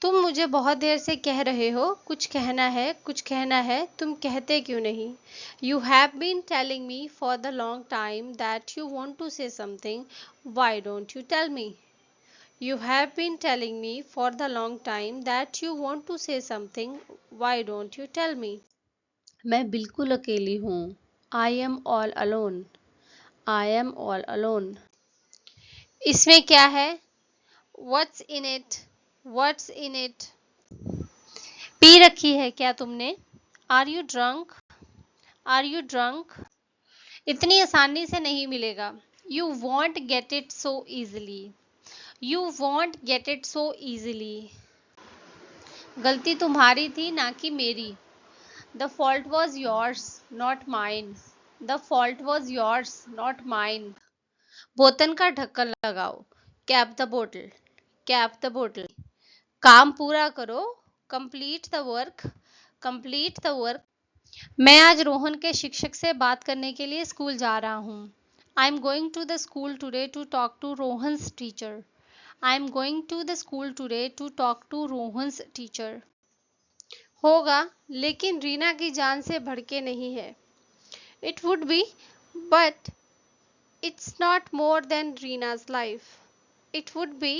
तुम मुझे बहुत देर से कह रहे हो कुछ कहना है कुछ कहना है, तुम कहते क्यों नहीं? You have been telling me for the long time that you want to say something, why don't you tell me? You have been telling me for the long time that you want to say something. Why don't you tell me? मैं बिल्कुल अकेली हूँ. I am all alone. I am all alone. इसमें क्या है? What's in it? What's in it? P रखी है क्या तुमने? Are you drunk? Are you drunk? इतनी आसानी से नहीं मिलेगा. You won't get it so easily. You won't get it so easily. गलती तुम्हारी थी ना कि मेरी. The fault was yours, not mine. The fault was yours, not mine. बोतल का ढक्कन लगाओ. Cap the bottle. Cap the bottle. काम पूरा करो. Complete the work. Complete the work. मैं आज रोहन के शिक्षक से बात करने के लिए स्कूल जा रहा हूँ. I am going to the school today to talk to Rohan's teacher. I am going to the school today to talk to Rohan's teacher. होगा, लेकिन रीना की जान से भड़के नहीं है. It would be, but it's not more than Reena's life. It would be,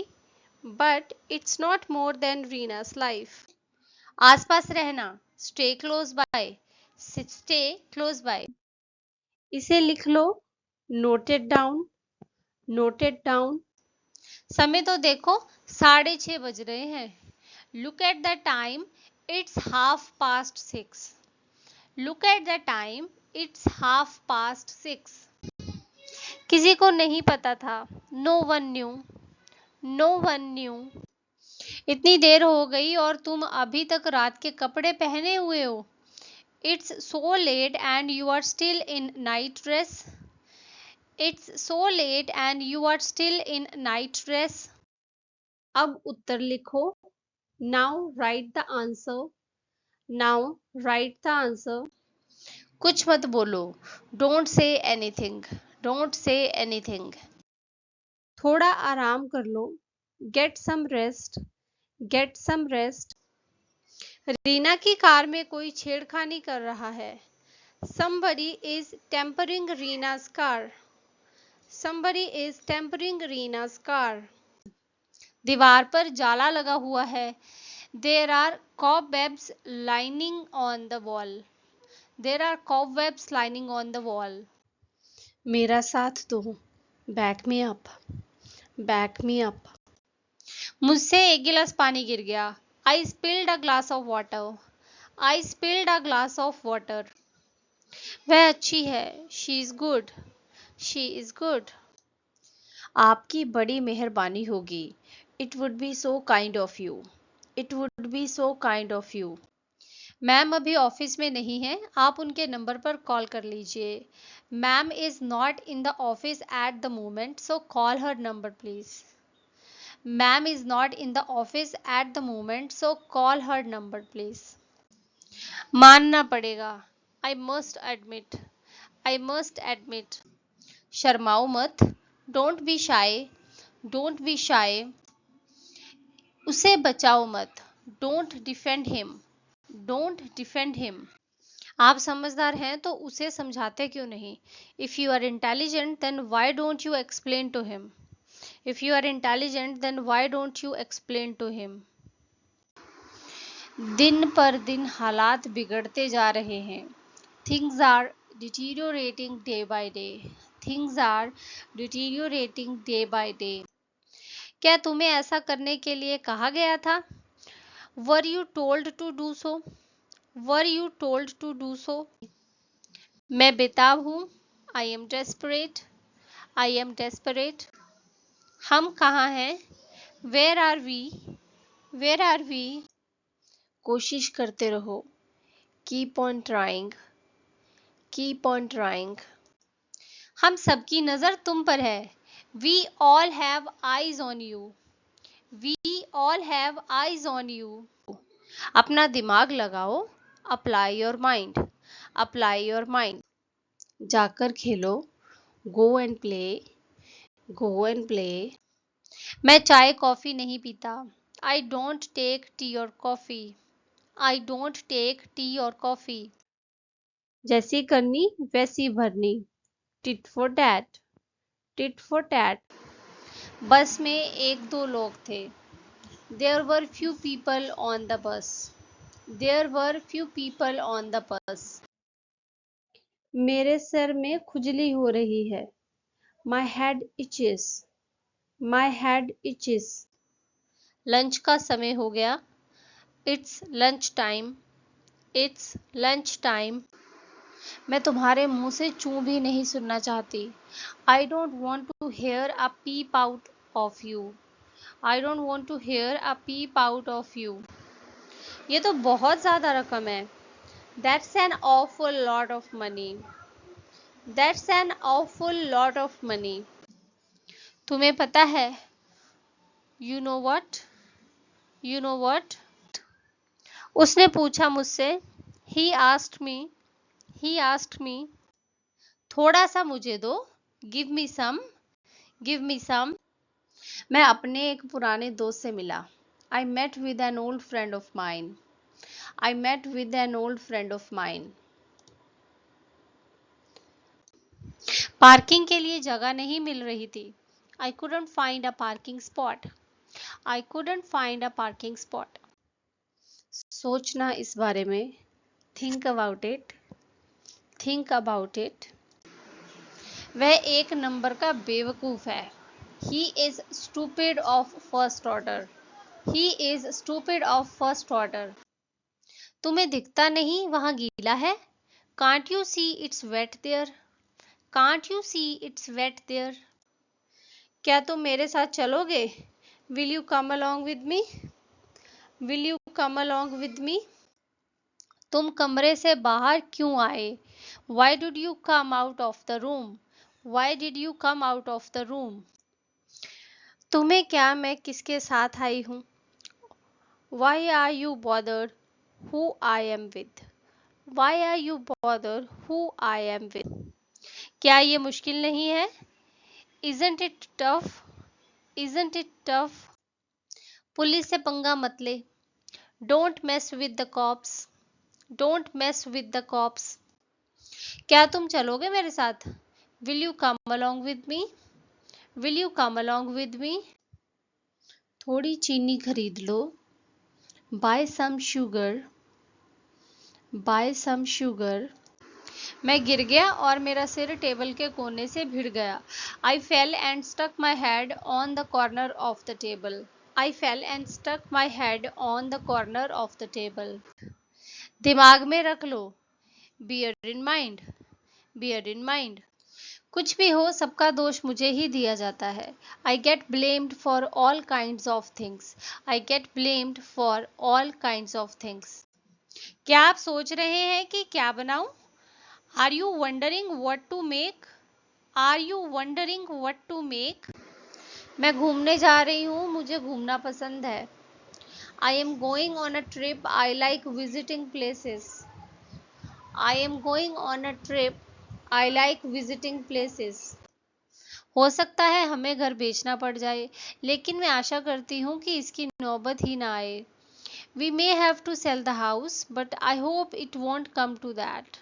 but it's not more than Reena's life. आसपास रहना. Stay close by. Stay close by. इसे लिख लो. Note it down. Note it down. समय तो देखो, 6:30 बज रहे हैं. Look at the time. It's 6:30. Look at the time. It's 6:30. किसी को नहीं पता था. No one knew. No one knew. इतनी देर हो गई और तुम अभी तक रात के कपड़े पहने हुए हो. It's so late and you are still in night dress. It's so late and you are still in night dress. अब उत्तर लिखो. Now write the answer. Now write the answer. कुछ मत बोलो. Don't say anything. Don't say anything. थोड़ा आराम कर लो. Get some rest. Get some rest. Reena की car में कोई छेड़खानी कर रहा है. Somebody is tampering Reena's car. Somebody is tampering Reena's car. दीवार पर जाला लगा हुआ है. There are cobwebs lining on the wall. There are cobwebs lining on the wall. मेरा साथ दो. Back me up. Back me up. मुझसे एक गिलास पानी गिर गया. I spilled a glass of water. I spilled a glass of water. वह अच्छी है. She is good. She is good. आपकी बड़ी मेहरबानी होगी. It would be so kind of you. It would be so kind of you. Ma'am अभी office में नहीं है. आप उनके नंबर पर कॉल कर लीजिए. Ma'am is not in the office at the moment, so call her number please. Ma'am is not in the office at the moment, so call her number please. मानना पड़ेगा. I must admit. I must admit. शर्माओ मत. Don't be shy. Don't be shy. उसे बचाओ मत. Don't defend him. Don't defend him. आप समझदार हैं तो उसे समझाते क्यों नहीं? If you are intelligent, then why don't you explain to him? If you are intelligent, then why don't you explain to him? दिन पर दिन हालात बिगड़ते जा रहे हैं. Things are deteriorating day by day. Things are deteriorating day by day. क्या तुम्हें ऐसा करने के लिए कहा गया था? Were you told to do so? Were you told to do so? मैं बेताब हूँ. I am desperate. I am desperate. हम कहाँ हैं? Where are we? Where are we? कोशिश करते रहो. Keep on trying. Keep on trying. हम सबकी नज़र तुम पर है. We all have eyes on you. We all have eyes on you. अपना दिमाग लगाओ. Apply your mind. Apply your mind. जाकर खेलो. Go and play. Go and play. मैं चाय कॉफी नहीं पीता. I don't take tea or coffee. I don't take tea or coffee. जैसी करनी वैसी भरनी. Tit for tat. Tit for tat. बस में एक दो लोग थे. There were few people on the bus. There were few people on the bus. मेरे सर में खुजली हो रही है. My head itches. My head itches. Lunch का समय हो गया. It's lunch time. It's lunch time. मैं तुम्हारे मुंह से चू भी नहीं सुनना चाहती. I don't want to hear a peep out of you. I don't want to hear a peep out of you. ये तो बहुत ज़्यादा रकम है. That's an awful lot of money. That's an awful lot of money. तुम्हें पता है? You know what? You know what? उसने पूछा मुझसे. He asked me. He asked me. थोड़ा सा मुझे दो. Give me some. Give me some. मैं अपने एक पुराने दोस्त से मिला. I met with an old friend of mine. I met with an old friend of mine. Parking के लिए जगह नहीं मिल रही थी. I couldn't find a parking spot. I couldn't find a parking spot. सोचना इस बारे में. Think about it. Think about it. वह एक नंबर का बेवकूफ है. He is stupid of first order. He is stupid of first order. तुम्हें दिखता नहीं वहाँ गीला है. Can't you see it's wet there? Can't you see it's wet there? क्या तुम मेरे साथ चलोगे? Will you come along with me? Will you come along with me? तुम कमरे से बाहर क्यों आए? Why did you come out of the room? Why did you come out of the room? तुम्हें क्या मैं किसके साथ आई हूँ? Why are you bothered who I am with? Why are you bothered who I am with? क्या ये मुश्किल नहीं है? Isn't it tough? Isn't it tough? Police से पंगा मत ले. Don't mess with the cops. Don't mess with the cops. क्या तुम चलोगे मेरे साथ? Will you come along with me? Will you come along with me? थोड़ी चीनी खरीद लो. Buy some sugar. Buy some sugar. मैं गिर गया और मेरा सिर टेबल के कोने से भिड़ गया. I fell and stuck my head on the corner of the table. I fell and stuck my head on the corner of the table. दिमाग में रख लो. Bear in mind. Bear in mind. कुछ भी हो सबका दोष मुझे ही दिया जाता है. I get blamed for all kinds of things. I get blamed for all kinds of things. क्या आप सोच रहे हैं कि क्या बनाऊं? Are you wondering what to make? Are you wondering what to make? मैं घूमने जा रही हूँ. मुझे घूमना पसंद है. I am going on a trip. I like visiting places. I am going on a trip. I like visiting places. हो सकता है हमें घर बेचना पड़ जाए, लेकिन मैं आशा करती हूँ कि इसकी नौबत ही ना आए. We may have to sell the house, but I hope it won't come to that.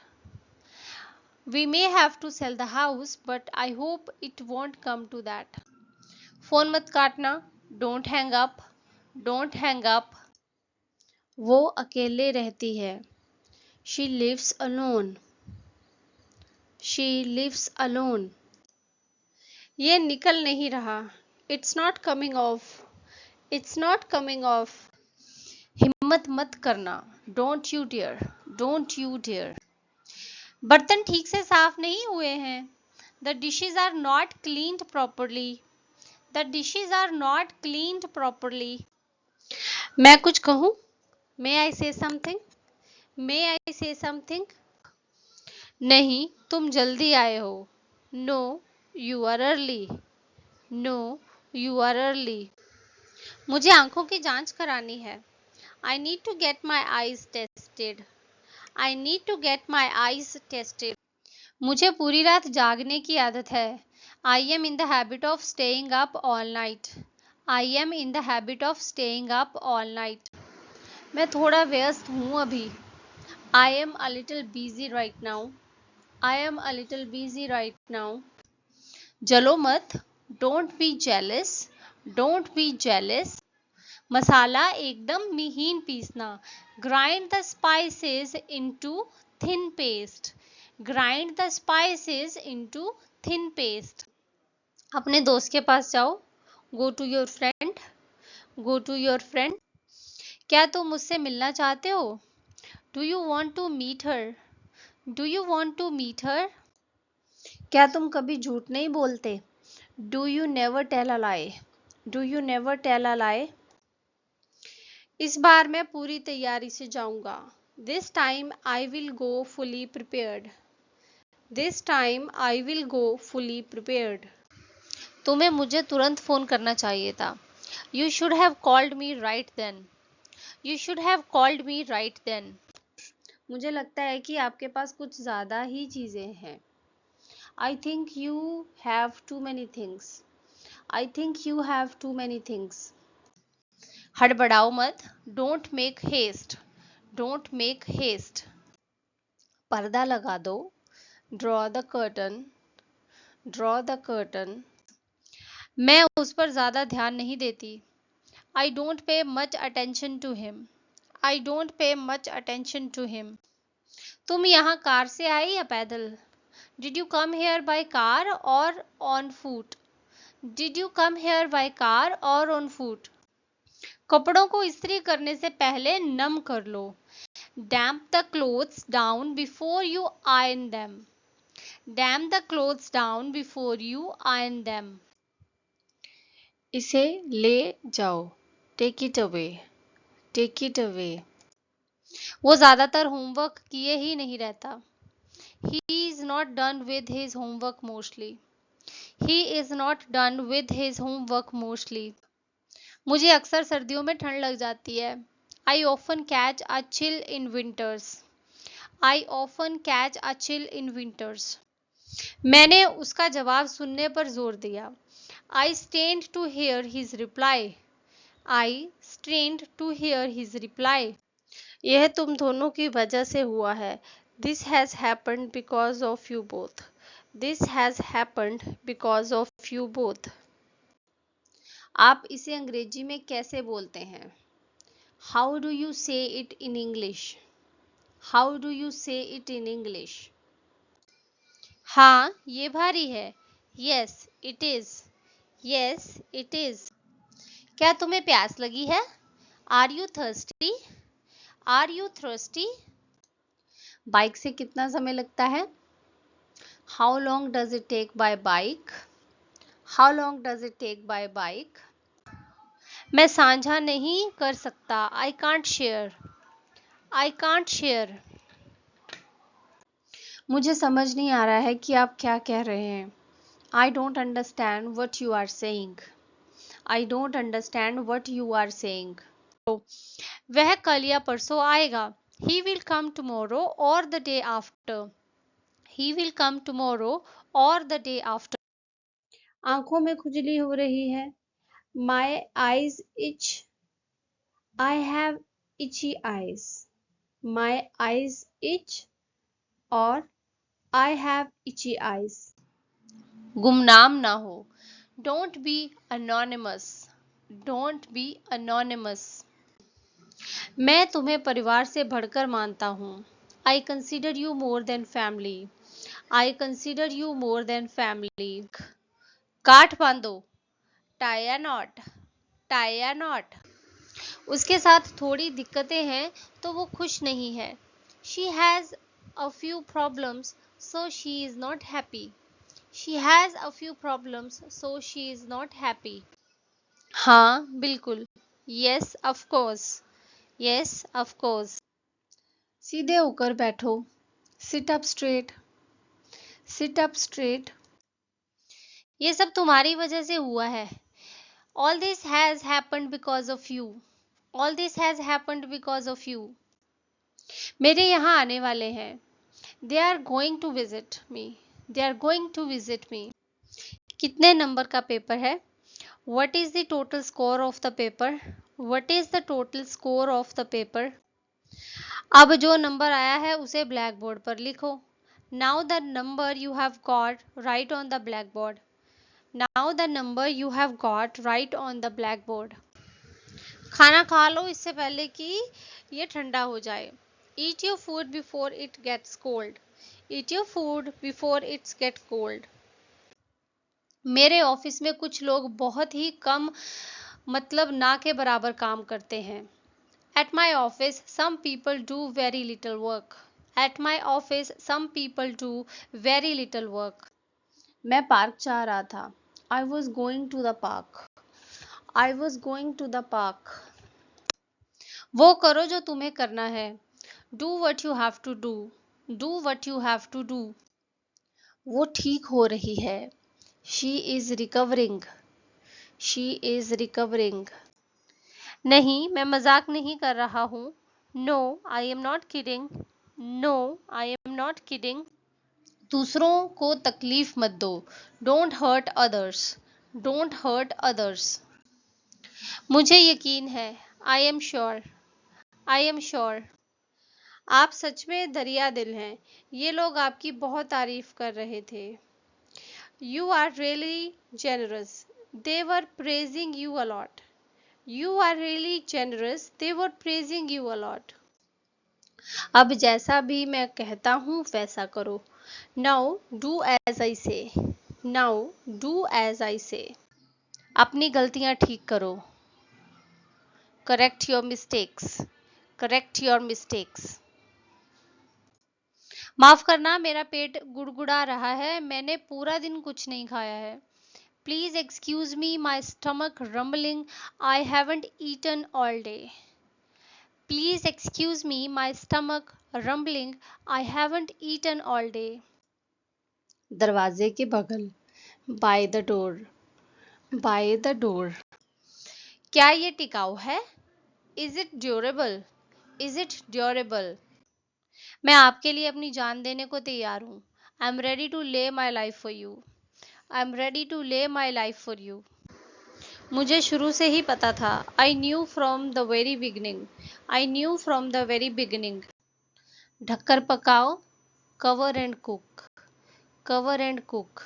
We may have to sell the house, but I hope it won't come to that. Phone मत काटना. Don't hang up. Don't hang up. वो अकेले रहती है. She lives alone. She lives alone. ये निकल नहीं रहा. It's not coming off. It's not coming off. हिम्मत मत करना. Don't you dare. Don't you dare. बर्तन ठीक से साफ नहीं हुए हैं. The dishes are not cleaned properly. The dishes are not cleaned properly. मैं कुछ कहूँ? May I say something? May I say something? नहीं, तुम जल्दी आए हो. No, you are early. No, you are early. मुझे आंखों की जांच करानी है. I need to get my eyes tested. I need to get my eyes tested. मुझे पूरी रात जागने की आदत है. I am in the habit of staying up all night. I am in the habit of staying up all night. मैं थोड़ा व्यस्त हूँ अभी. I am a little busy right now. I am a little busy right now. जलो मत. Don't be jealous. Don't be jealous. मसाला एकदम महीन पीसना. Grind the spices into thin paste. Grind the spices into thin paste. अपने दोस्त के पास जाओ. Go to your friend. Go to your friend. क्या तुम मुझसे मिलना चाहते हो? Do you want to meet her? Do you want to meet her? क्या तुम कभी झूठ नहीं बोलते? Do you never tell a lie? Do you never tell a lie? इस बार मैं पूरी तैयारी से जाऊंगा. This time I will go fully prepared. This time I will go fully prepared. तुम्हें मुझे तुरंत फोन करना चाहिए था. You should have called me right then. You should have called me right then. मुझे लगता है कि आपके पास कुछ ज़्यादा ही चीज़ें हैं. I think you have too many things. I think you have too many things. हड़बड़ाओ मत. Don't make haste. Don't make haste. पर्दा लगा दो. Draw the curtain. Draw the curtain. मैं उस पर ज़्यादा ध्यान नहीं देती. I don't pay much attention to him. I don't pay much attention to him. तुम यहाँ कार से आए या पैदल? Did you come here by car or on foot? Did you come here by car or on foot? कपड़ों को इस्त्री करने से पहले नम कर लो. Damp the clothes down before you iron them. Damp the clothes down before you iron them. इसे ले जाओ. Take it away. Take it away. वो ज़्यादातर होमवर्क किए ही नहीं रहता. He is not done with his homework mostly. He is not done with his homework mostly. मुझे अक्सर सर्दियों में ठंड लग जाती है. I often catch a chill in winters. I often catch a chill in winters. मैंने उसका जवाब सुनने पर जोर दिया. I strained to hear his reply. I strained to hear his reply. यह तुम दोनों की वजह से हुआ है. This has happened because of you both. This has happened because of you both. आप इसे अंग्रेजी में कैसे बोलते हैं? How do you say it in English? How do you say it in English? हाँ, ये भारी है. Yes, it is. Yes, it is. क्या तुम्हें प्यास लगी है? Are you thirsty? Are you thirsty? Bike से कितना समय लगता है? How long does it take by bike? How long does it take by bike? मैं साझा नहीं कर सकता. I can't share. I can't share. मुझे समझ नहीं आ रहा है कि आप क्या कह रहे हैं. I don't understand what you are saying. I don't understand what you are saying. वह कल या परसों आएगा. He will come tomorrow or the day after. He will come tomorrow or the day after. आंखों में खुजली हो रही है. My eyes itch. I have itchy eyes. My eyes itch or I have itchy eyes. गुमनाम ना हो. Don't be anonymous. Don't be anonymous. मैं तुम्हें परिवार से बढ़कर मानता हूँ. I consider you more than family. I consider you more than family. गांठ बांधो. Tie a knot. Tie a knot. उसके साथ थोड़ी दिक्कतें हैं तो वो खुश नहीं है. She has a few problems so she is not happy. She has a few problems so she is not happy. हाँ, बिल्कुल. Yes, of course. Yes, of course. सीधे होकर बैठो. Sit up straight. Sit up straight. ये सब तुम्हारी वजह से हुआ है. All this has happened because of you. All this has happened because of you. मेरे यहाँ आने वाले हैं. They are going to visit me. They are going to visit me. कितने नंबर का पेपर है? What is the total score of the paper? What is the total score of the paper? अब जो नंबर आया है उसे black board पर लिखो. Now the number you have got, write on the blackboard. Now the number you have got, write on the blackboard. खाना खा लो इससे पहले कि ये ठंडा हो जाए. Eat your food before it gets cold. Eat your food before it gets cold. मेरे ऑफिस में कुछ लोग बहुत ही कम मतलब ना के बराबर काम करते हैं. At my office, some people do very little work. At my office, some people do very little work. मैं पार्क जा रहा था. I was going to the park. I was going to the park. वो करो जो तुम्हें करना है. Do what you have to do. Do what you have to do. वो ठीक हो रही है. She is recovering. She is recovering. नहीं, मैं मजाक नहीं कर रहा हूँ. No, I am not kidding. No, I am not kidding. दूसरों को तकलीफ मत दो. Don't hurt others. Don't hurt others. मुझे यकीन है. I am sure. I am sure. आप सच में दरिया दिल हैं. ये लोग आपकी बहुत तारीफ कर रहे थे. You are really generous. They were praising you a lot. You are really generous. They were praising you a lot. अब जैसा भी मैं कहता हूँ वैसा करो. Now do as I say. Now do as I say. अपनी गलतियाँ ठीक करो. Correct your mistakes. Correct your mistakes. माफ करना, मेरा पेट गुड़गुड़ा रहा है. मैंने पूरा दिन कुछ नहीं खाया है. Please excuse me, my stomach rumbling. I haven't eaten all day. Please excuse me, my stomach rumbling. I haven't eaten all day. दरवाजे के बगल. By the door. By the door. क्या ये टिकाऊ है? Is it durable? Is it durable? मैं आपके लिए अपनी जान देने को तैयार हूँ. I'm ready to lay my life for you. I'm ready to lay my life for you. मुझे शुरू से ही पता था. I knew from the very beginning. I knew from the very beginning. ढककर पकाओ. Cover and cook. Cover and cook.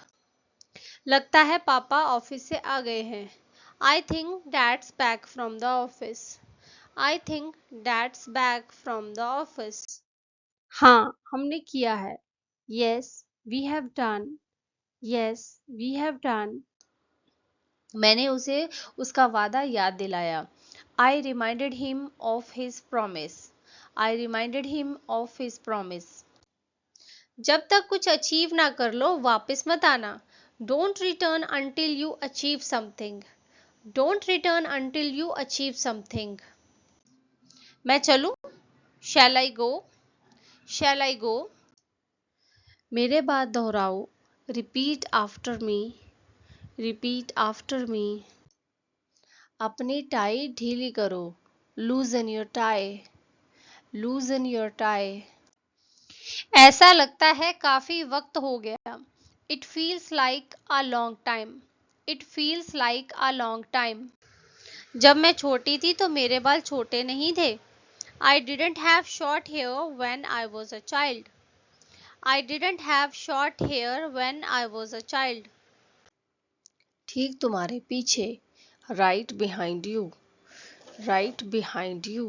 लगता है पापा ऑफिस से आ गए हैं. I think dad's back from the office. I think dad's back from the office. हाँ, हमने किया है. Yes, we have done. Yes, we have done. मैंने उसे उसका वादा याद दिलाया. I reminded him of his promise. I reminded him of his promise. जब तक कुछ अचीव ना कर लो वापस मत आना. Don't return until you achieve something. Don't return until you achieve something. मैं चलूं? Shall I go? Shall I go? मेरे बाद दोहराओ. Repeat after me. Repeat after me. अपनी टाई ढीली करो. Loosen your tie. Loosen your tie. ऐसा लगता है काफी वक्त हो गया. It feels like a long time. It feels like a long time. जब मैं छोटी थी तो मेरे बाल छोटे नहीं थे. I didn't have short hair when I was a child. I didn't have short hair when I was a child. ठीक तुम्हारे पीछे. Right behind you. Right behind you.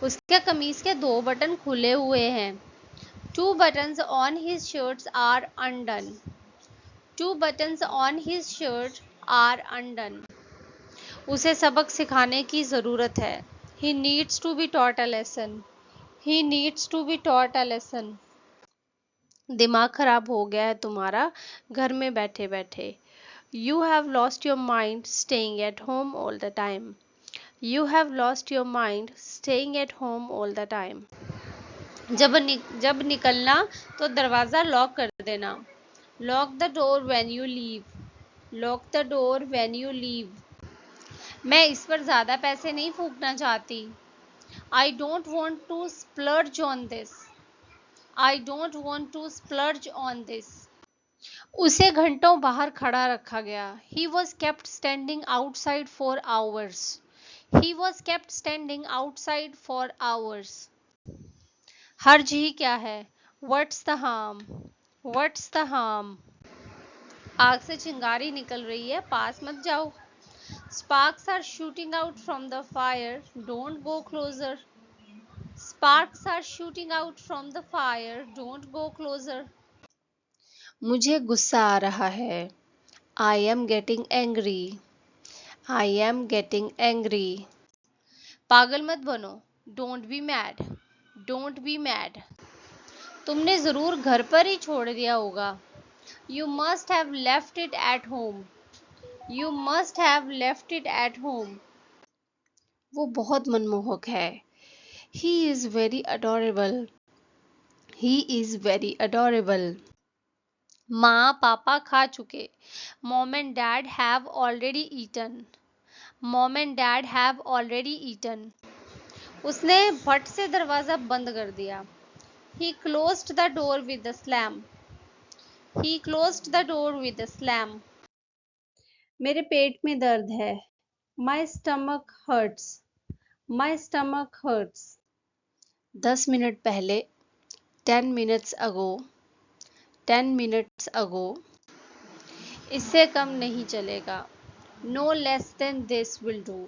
उसके कमीज के 2 बटन खुले हुए हैं. 2 buttons on his shirts are undone. 2 buttons on his shirt are undone. उसे सबक सिखाने की जरूरत है. He needs to be taught a lesson. He needs to be taught a lesson. दिमाग खराब हो गया है तुम्हारा घर में बैठे बैठे. You have lost your mind staying at home all the time. You have lost your mind staying at home all the time. जब निकलना तो दरवाज़ा लॉक कर देना. Lock the door when you leave. Lock the door when you leave. मैं इस पर ज़्यादा पैसे नहीं फूकना चाहती. I don't want to splurge on this. I don't want to splurge on this. उसे घंटों बाहर खड़ा रखा गया। He was kept standing outside for hours. He was kept standing outside for hours. हर्ज ही क्या है? What's the harm? What's the harm? आग से चिंगारी निकल रही है, पास मत जाओ। Sparks are shooting out from the fire. Don't go closer. Sparks are shooting out from the fire. Don't go closer. मुझे गुस्सा आ रहा है। I am getting angry. I am getting angry. पागल मत बनो। Don't be mad. Don't be mad. तुमने जरूर घर पर ही छोड़ दिया होगा। You must have left it at home. You must have left it at home. वो बहुत मनमोहक है। He is very adorable. He is very adorable. माँ पापा खा चुके। Mom and dad have already eaten. Mom and dad have already eaten. उसने फट से दरवाजा बंद कर दिया। He closed the door with a slam. He closed the door with a slam. मेरे पेट में दर्द है। My stomach hurts. My stomach hurts. 10 minute पहले। 10 minutes ago. 10 minutes ago. इससे कम नहीं चलेगा। No less than this will do.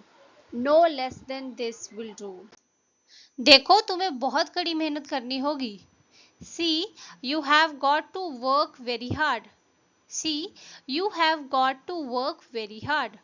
No less than this will do. देखो तुम्हें बहुत कड़ी मेहनत करनी होगी। See, you have got to work very hard. See, you have got to work very hard.